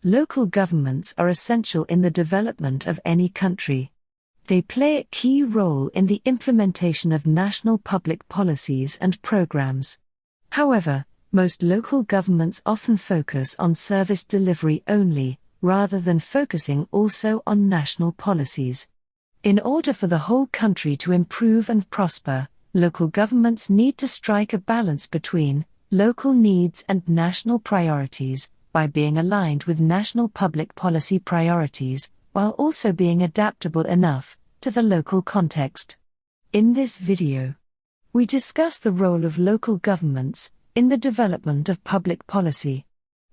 Local governments are essential in the development of any country. They play a key role in the implementation of national public policies and programs. However, most local governments often focus on service delivery only, rather than focusing also on national policies. In order for the whole country to improve and prosper, local governments need to strike a balance between local needs and national priorities, by being aligned with national public policy priorities, while also being adaptable enough to the local context. In this video, we discuss the role of local governments in the development of public policy.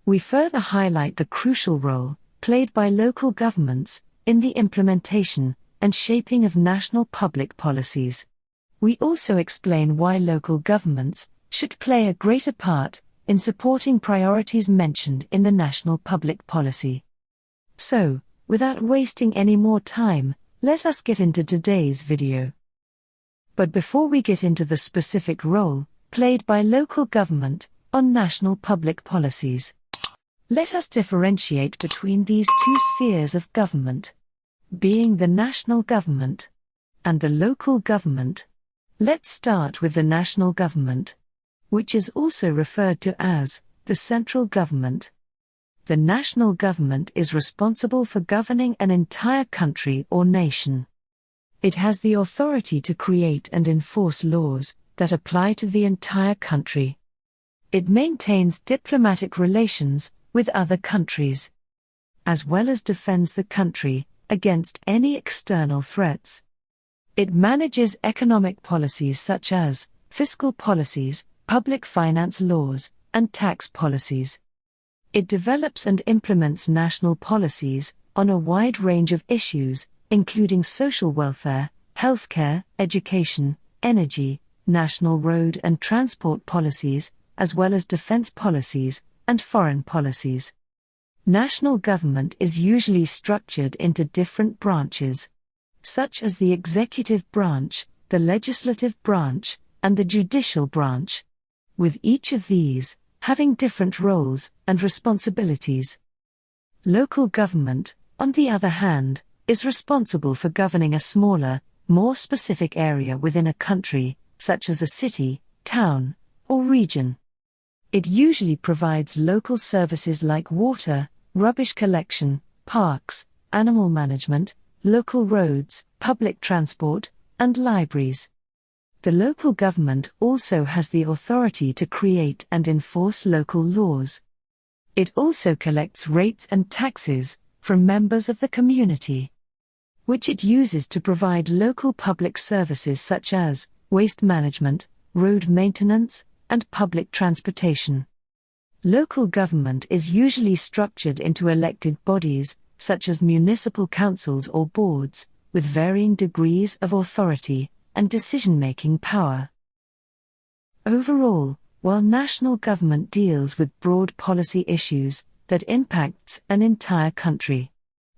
We further highlight the crucial role played by local governments in the implementation and shaping of national public policies. We also explain why local governments should play a greater part in supporting priorities mentioned in the national public policy. So, without wasting any more time, let us get into today's video. But before we get into the specific role played by local government on national public policies, let us differentiate between these two spheres of government, being the national government and the local government. Let's start with the national government, which is also referred to as the central government. The national government is responsible for governing an entire country or nation. It has the authority to create and enforce laws that apply to the entire country. It maintains diplomatic relations with other countries, as well as defends the country against any external threats. It manages economic policies such as fiscal policies, public finance laws, and tax policies. It develops and implements national policies on a wide range of issues, including social welfare, healthcare, education, energy, national road and transport policies, as well as defense policies and foreign policies. National government is usually structured into different branches, such as the executive branch, the legislative branch, and the judicial branch, with each of these having different roles and responsibilities. Local government, on the other hand, is responsible for governing a smaller, more specific area within a country, such as a city, town, or region. It usually provides local services like water, rubbish collection, parks, animal management, local roads, public transport, and libraries. The local government also has the authority to create and enforce local laws. It also collects rates and taxes from members of the community, which it uses to provide local public services such as waste management, road maintenance, and public transportation. Local government is usually structured into elected bodies, such as municipal councils or boards, with varying degrees of authority and decision-making power. Overall, while national government deals with broad policy issues that impacts an entire country,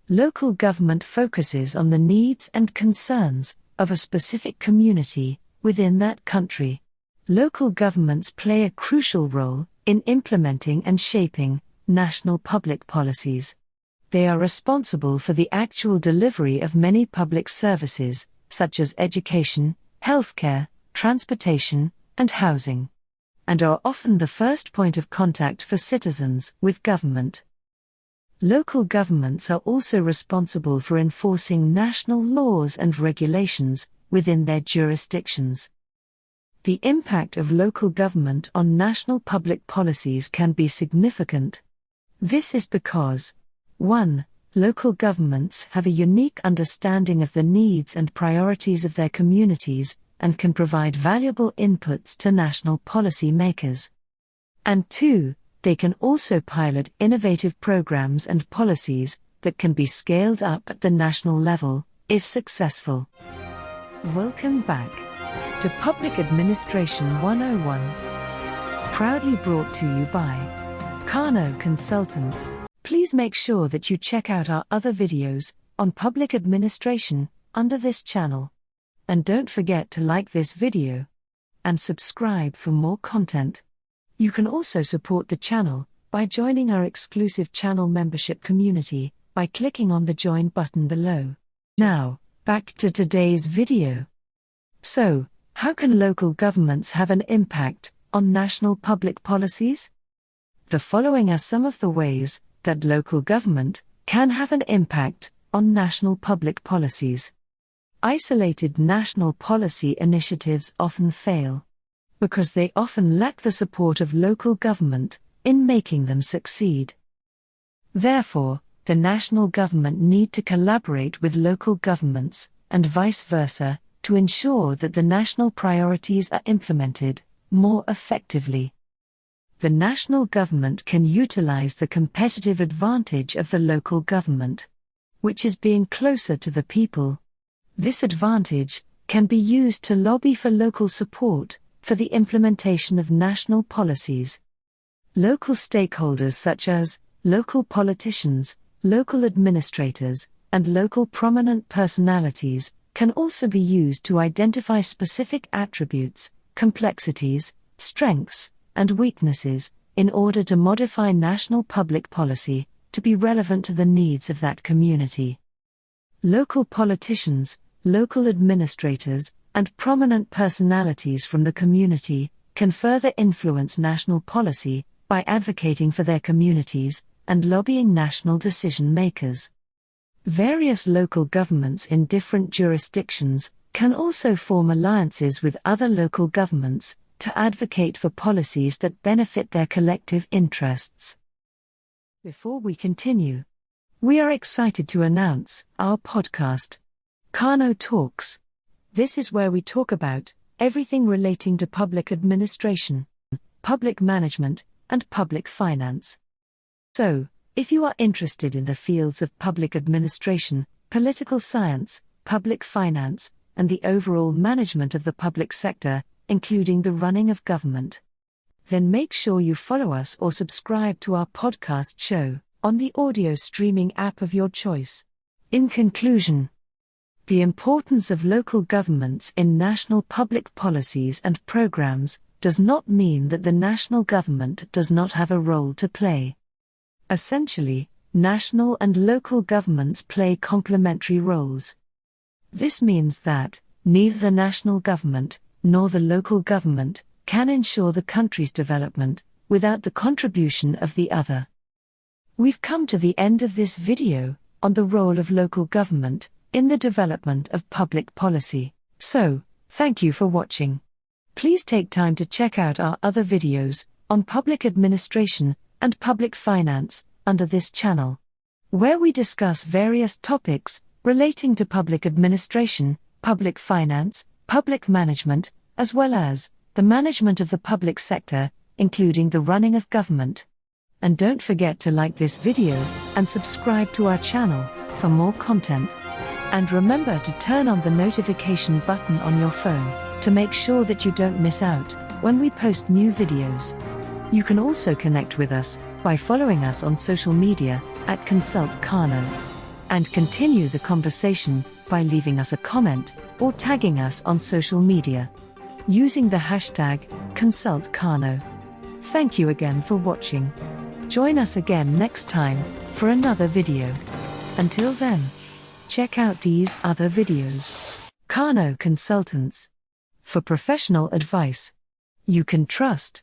local government focuses on the needs and concerns of a specific community within that country. Local governments play a crucial role in implementing and shaping national public policies. They are responsible for the actual delivery of many public services, such as education, healthcare, transportation, and housing, and are often the first point of contact for citizens with government. Local governments are also responsible for enforcing national laws and regulations within their jurisdictions. The impact of local government on national public policies can be significant. This is because 1. Local governments have a unique understanding of the needs and priorities of their communities and can provide valuable inputs to national policy makers. And 2. They can also pilot innovative programs and policies that can be scaled up at the national level, if successful. Welcome back to Public Administration 101, proudly brought to you by Kano Consultants. Please make sure that you check out our other videos on public administration under this channel. And don't forget to like this video and subscribe for more content. You can also support the channel by joining our exclusive channel membership community by clicking on the Join button below. Now, back to today's video. So, how can local governments have an impact on national public policies? The following are some of the ways that local government can have an impact on national public policies. Isolated national policy initiatives often fail because they often lack the support of local government in making them succeed. Therefore, the national government need to collaborate with local governments, and vice versa, to ensure that the national priorities are implemented more effectively. The national government can utilize the competitive advantage of the local government, which is being closer to the people. This advantage can be used to lobby for local support for the implementation of national policies. Local stakeholders such as local politicians, local administrators, and local prominent personalities can also be used to identify specific attributes, complexities, strengths, and weaknesses in order to modify national public policy to be relevant to the needs of that community. Local politicians, local administrators, and prominent personalities from the community can further influence national policy by advocating for their communities and lobbying national decision makers. Various local governments in different jurisdictions can also form alliances with other local governments to advocate for policies that benefit their collective interests. Before we continue, we are excited to announce our podcast, Kano Talks. This is where we talk about everything relating to public administration, public management, and public finance. So, if you are interested in the fields of public administration, political science, public finance, and the overall management of the public sector, including the running of government, then make sure you follow us or subscribe to our podcast show on the audio streaming app of your choice. In conclusion, the importance of local governments in national public policies and programs does not mean that the national government does not have a role to play. Essentially, national and local governments play complementary roles. This means that neither the national government nor the local government can ensure the country's development without the contribution of the other. We've come to the end of this video on the role of local government in the development of public policy. So, thank you for watching. Please take time to check out our other videos on public administration and public finance under this channel, where we discuss various topics relating to public administration, public finance, public management, as well as the management of the public sector, including the running of government. And don't forget to like this video and subscribe to our channel for more content. And remember to turn on the notification button on your phone to make sure that you don't miss out when we post new videos. You can also connect with us by following us on social media at ConsultKano, and continue the conversation by leaving us a comment or tagging us on social media using the hashtag ConsultKano. Thank you again for watching. Join us again next time for another video. Until then, check out these other videos. Kano Consultants. For professional advice you can trust.